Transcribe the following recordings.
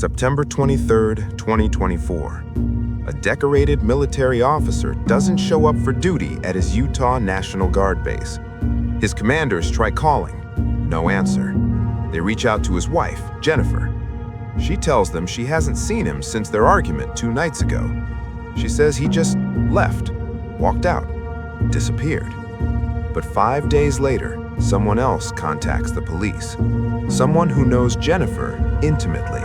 September 23, 2024. A decorated military officer doesn't show up for duty at his Utah National Guard base. His commanders try calling. No answer. They reach out to his wife, Jennifer. She tells them she hasn't seen him since their argument 2 nights ago. She says he just left, walked out, disappeared. But 5 days later, someone else contacts the police. Someone who knows Jennifer intimately.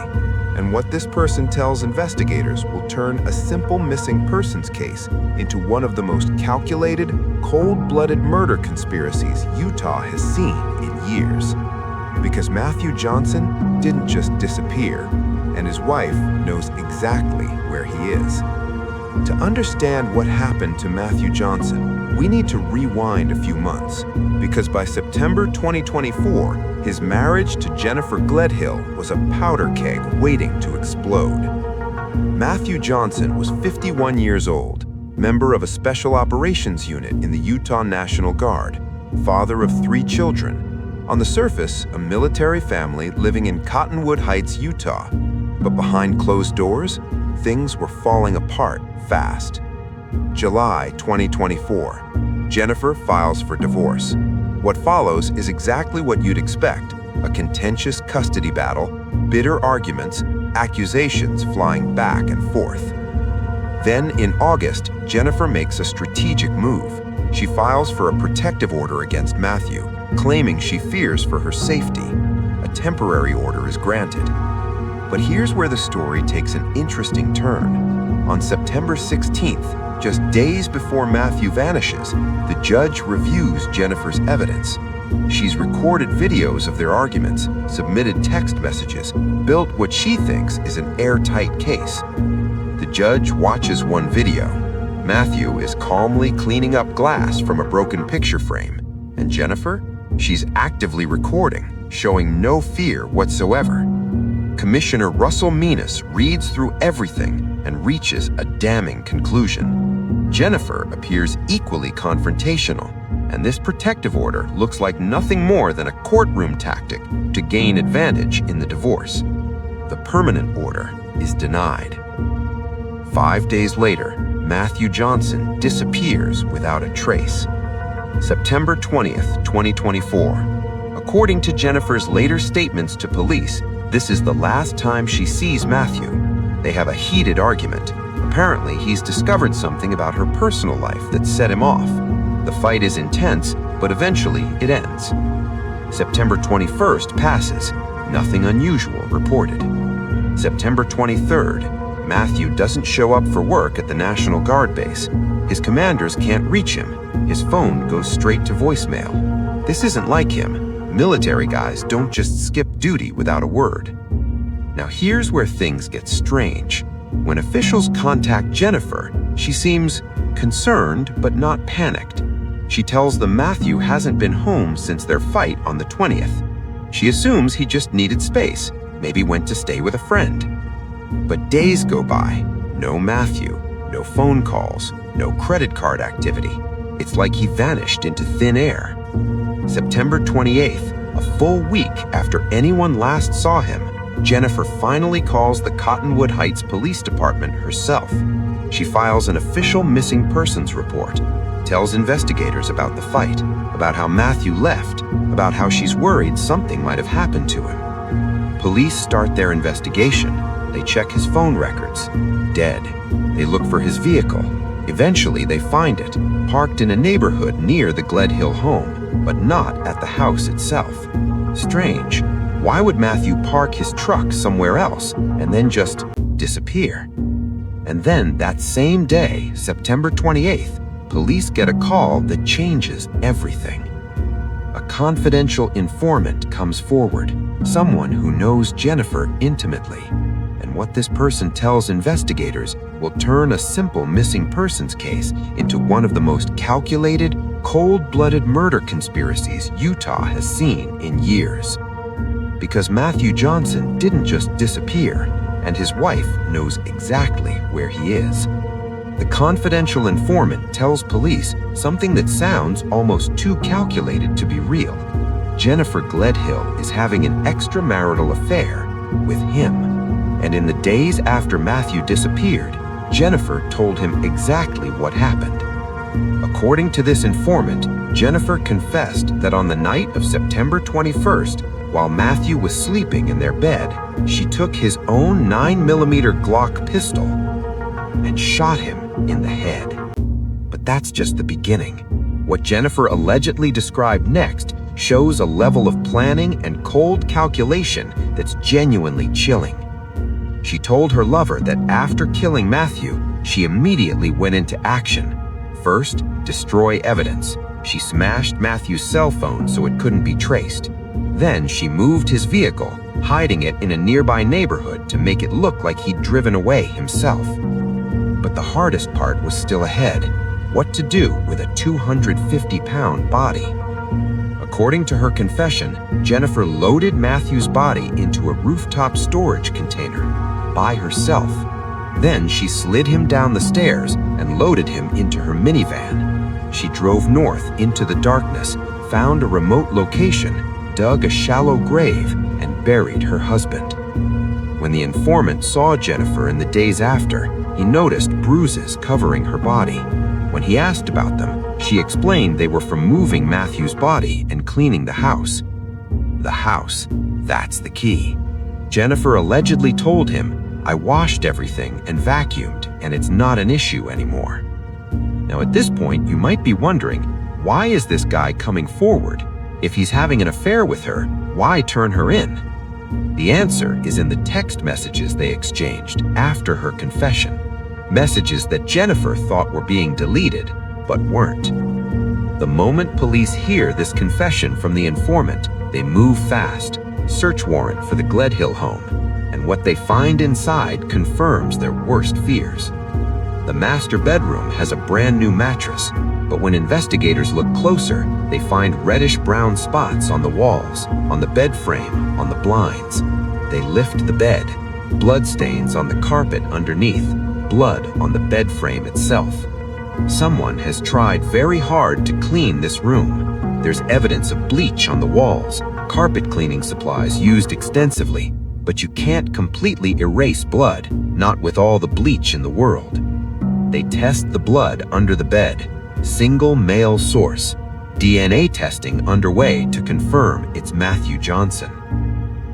And what this person tells investigators will turn a simple missing persons case into one of the most calculated, cold-blooded murder conspiracies Utah has seen in years. Because Matthew Johnson didn't just disappear, and his wife knows exactly where he is. To understand what happened to Matthew Johnson, we need to rewind a few months, because by September 2024, his marriage to Jennifer Gledhill was a powder keg waiting to explode. Matthew Johnson was 51 years old, member of a special operations unit in the Utah National Guard, father of 3 children. On the surface, a military family living in Cottonwood Heights, Utah. But behind closed doors, things were falling apart fast. July 2024. Jennifer files for divorce. What follows is exactly what you'd expect: a contentious custody battle, bitter arguments, accusations flying back and forth. Then in August, Jennifer makes a strategic move. She files for a protective order against Matthew, claiming she fears for her safety. A temporary order is granted. But here's where the story takes an interesting turn. On September 16th, just days before Matthew vanishes, the judge reviews Jennifer's evidence. She's recorded videos of their arguments, submitted text messages, built what she thinks is an airtight case. The judge watches one video. Matthew is calmly cleaning up glass from a broken picture frame. And Jennifer? She's actively recording, showing no fear whatsoever. Commissioner Russell Menas reads through everything and reaches a damning conclusion. Jennifer appears equally confrontational, and this protective order looks like nothing more than a courtroom tactic to gain advantage in the divorce. The permanent order is denied. 5 days later, Matthew Johnson disappears without a trace. September 20th, 2024. According to Jennifer's later statements to police, this is the last time she sees Matthew. They have a heated argument. Apparently, he's discovered something about her personal life that set him off. The fight is intense, but eventually it ends. September 21st passes. Nothing unusual reported. September 23rd, Matthew doesn't show up for work at the National Guard base. His commanders can't reach him. His phone goes straight to voicemail. This isn't like him. Military guys don't just skip duty without a word. Now here's where things get strange. When officials contact Jennifer, she seems concerned but not panicked. She tells them Matthew hasn't been home since their fight on the 20th. She assumes he just needed space, maybe went to stay with a friend. But days go by. No Matthew, no phone calls, no credit card activity. It's like he vanished into thin air. September 28th, a full week after anyone last saw him, Jennifer finally calls the Cottonwood Heights Police Department herself. She files an official missing persons report, tells investigators about the fight, about how Matthew left, about how she's worried something might have happened to him. Police start their investigation. They check his phone records. Dead. They look for his vehicle. Eventually, they find it, parked in a neighborhood near the Gledhill home, but not at the house itself. Strange. Why would Matthew park his truck somewhere else and then just disappear? And then that same day, September 28th, police get a call that changes everything. A confidential informant comes forward, someone who knows Jennifer intimately. And what this person tells investigators will turn a simple missing persons case into one of the most calculated, cold-blooded murder conspiracies Utah has seen in years. Because Matthew Johnson didn't just disappear, and his wife knows exactly where he is. The confidential informant tells police something that sounds almost too calculated to be real. Jennifer Gledhill is having an extramarital affair with him. and in the days after Matthew disappeared, Jennifer told him exactly what happened. According to this informant, Jennifer confessed that on the night of September 21st, while Matthew was sleeping in their bed, she took his own 9mm Glock pistol and shot him in the head. But that's just the beginning. What Jennifer allegedly described next shows a level of planning and cold calculation that's genuinely chilling. She told her lover that after killing Matthew, she immediately went into action. First, destroy evidence. She smashed Matthew's cell phone so it couldn't be traced. Then she moved his vehicle, hiding it in a nearby neighborhood to make it look like he'd driven away himself. But the hardest part was still ahead: what to do with a 250-pound body. According to her confession, Jennifer loaded Matthew's body into a rooftop storage container by herself. Then she slid him down the stairs and loaded him into her minivan. She drove north into the darkness, found a remote location, dug a shallow grave, and buried her husband. When the informant saw Jennifer in the days after, he noticed bruises covering her body. When he asked about them, she explained they were from moving Matthew's body and cleaning the house. The house, that's the key. Jennifer allegedly told him, "I washed everything and vacuumed, and it's not an issue anymore." Now at this point, you might be wondering, why is this guy coming forward? If he's having an affair with her, why turn her in? The answer is in the text messages they exchanged after her confession. Messages that Jennifer thought were being deleted, but weren't. The moment police hear this confession from the informant, they move fast. Search warrant for the Gledhill home, and what they find inside confirms their worst fears. The master bedroom has a brand new mattress, but when investigators look closer, they find reddish-brown spots on the walls, on the bed frame, on the blinds. They lift the bed, bloodstains on the carpet underneath, blood on the bed frame itself. Someone has tried very hard to clean this room. There's evidence of bleach on the walls, carpet cleaning supplies used extensively, but you can't completely erase blood, not with all the bleach in the world. They test the blood under the bed, single male source, DNA testing underway to confirm it's Matthew Johnson.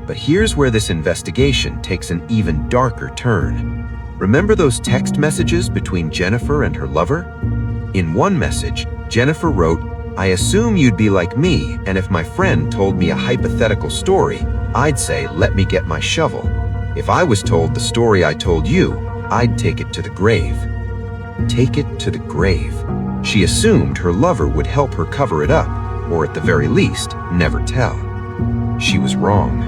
But here's where this investigation takes an even darker turn. Remember those text messages between Jennifer and her lover? In one message, Jennifer wrote, "I assume you'd be like me, and if my friend told me a hypothetical story, I'd say, 'Let me get my shovel.' If I was told the story I told you, I'd take it to the grave." Take it to the grave. She assumed her lover would help her cover it up, or at the very least, never tell. She was wrong.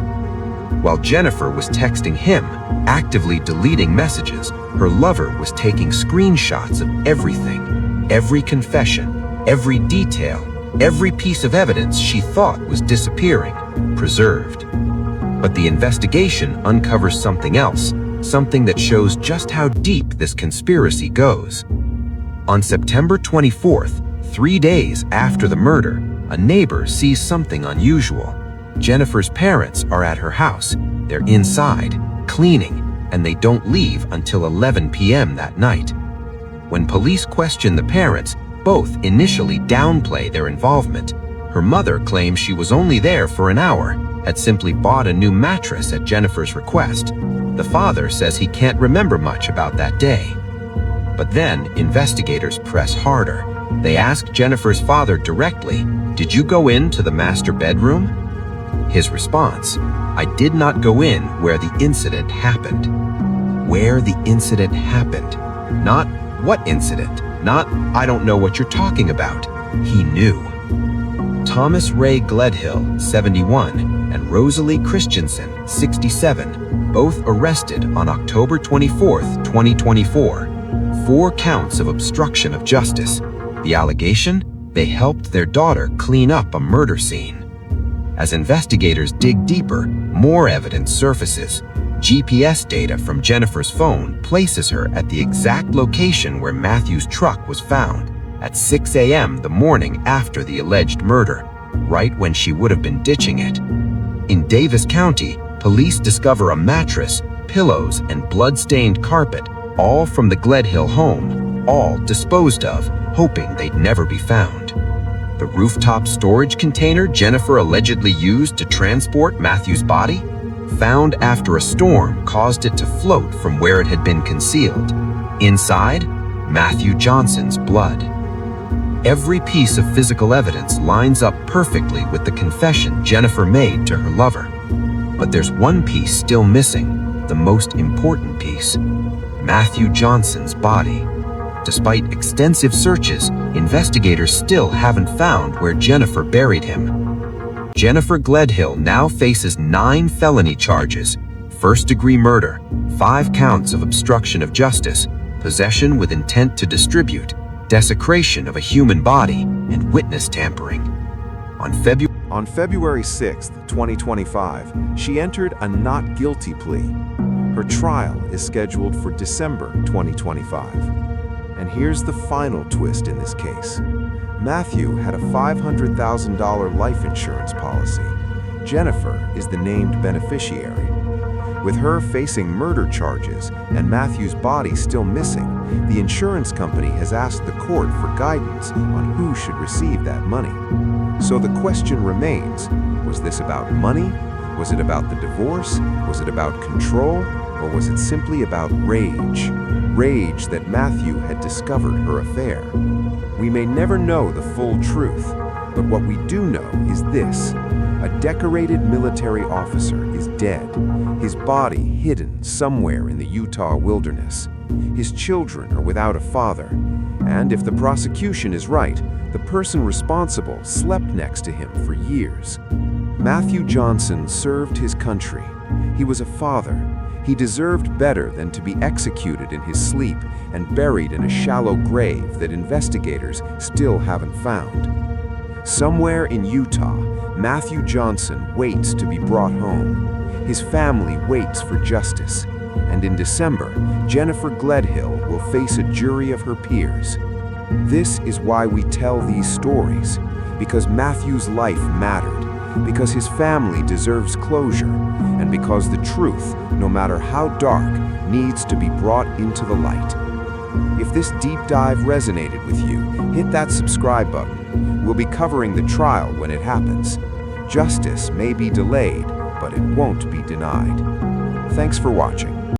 While Jennifer was texting him, actively deleting messages, her lover was taking screenshots of everything, every confession, every detail, every piece of evidence she thought was disappearing, preserved. But the investigation uncovers something else, something that shows just how deep this conspiracy goes. On September 24th, 3 days after the murder, a neighbor sees something unusual. Jennifer's parents are at her house. They're inside, cleaning, and they don't leave until 11 p.m. that night. When police question the parents, both initially downplay their involvement. Her mother claims she was only there for an hour, had simply bought a new mattress at Jennifer's request. The father says he can't remember much about that day. But then investigators press harder. They ask Jennifer's father directly, "Did you go into the master bedroom?" His response, "I did not go in where the incident happened." Where the incident happened. Not what incident. Not, "I don't know what you're talking about." He knew. Thomas Ray Gledhill, 71, and Rosalie Christensen, 67, both arrested on October 24th, 2024. 4 counts of obstruction of justice. The allegation? They helped their daughter clean up a murder scene. As investigators dig deeper, more evidence surfaces. GPS data from Jennifer's phone places her at the exact location where Matthew's truck was found, at 6 a.m. the morning after the alleged murder, right when she would have been ditching it. In Davis County, police discover a mattress pillows, and blood-stained carpet, all from the Gledhill home, all disposed of, hoping they'd never be found. The rooftop storage container Jennifer allegedly used to transport Matthew's body, found after a storm caused it to float from where it had been concealed. Inside, Matthew Johnson's blood. Every piece of physical evidence lines up perfectly with the confession Jennifer made to her lover. But there's one piece still missing, the most important piece: Matthew Johnson's body. Despite extensive searches, investigators still haven't found where Jennifer buried him. Jennifer Gledhill now faces 9 felony charges: first-degree murder, 5 counts of obstruction of justice, possession with intent to distribute, desecration of a human body, and witness tampering. On February 6, 2025, she entered a not guilty plea. Her trial is scheduled for December 2025. And here's the final twist in this case. Matthew had a $500,000 life insurance policy. Jennifer is the named beneficiary. With her facing murder charges and Matthew's body still missing, the insurance company has asked the court for guidance on who should receive that money. So the question remains, was this about money? Was it about the divorce? Was it about control? Or was it simply about rage? Rage that Matthew had discovered her affair. We may never know the full truth, but what we do know is this: a decorated military officer is dead, his body hidden somewhere in the Utah wilderness. His children are without a father, and if the prosecution is right, the person responsible slept next to him for years. Matthew Johnson served his country. He was a father. He deserved better than to be executed in his sleep and buried in a shallow grave that investigators still haven't found. Somewhere in Utah, Matthew Johnson waits to be brought home. His family waits for justice. And in December, Jennifer Gledhill will face a jury of her peers. This is why we tell these stories, because Matthew's life mattered, because his family deserves closure, and because the truth, no matter how dark, needs to be brought into the light. If this deep dive resonated with you, hit that subscribe button. We'll be covering the trial when it happens. Justice may be delayed, but it won't be denied. Thanks for watching.